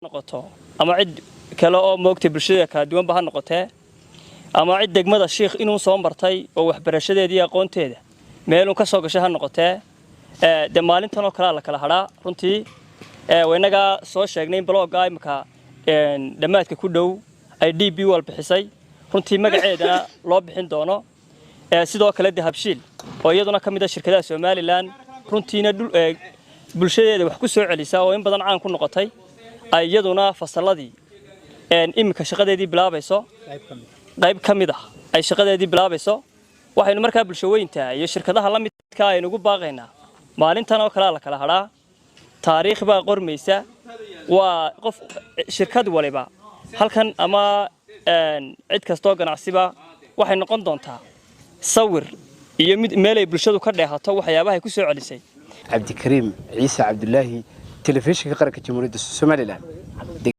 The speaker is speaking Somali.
noqoto ama cid kale oo moogtay bulshada ka duwan baa noqotee ama cid degmada Sheekh inuu soo martay oo waxbarashadeedii aqoonteeda meel uu ka soo gashay ha noqotee de maalintan oo kala la kala haraa runtii waynaga soo sheegnay blogga imka dhamaadka ku dhow ay DB wal bixisay runtii magaceeda loo bixin doono sidoo kale Dahabshiil oo iyaduna kamid ah shirkadaha Somaliland runtiina bulshadeeda wax ku soo celisa oo in badan caan ku noqotay ay iyaduna fasaladii imka shaqadeedii bilaabayso qayb kamid ah ay shaqadeedii bilaabayso waxaynu markaa bulshaweynta iyo shirkadaha la midka ay ugu baaqaynaa maalintan oo kala la kala haraa taariikh baa qormaysa waa qof shirkad waliba halkan ama cid kasto ganacsiba waxay noqon doontaa sawir iyo mid meel ay bulshadu ka dheehato waxyaabaha ay ku soo celisay Abdikariim Ciise Cabdullaahi telefishinka qaranka Jamhuuriyadda Soomaaliland.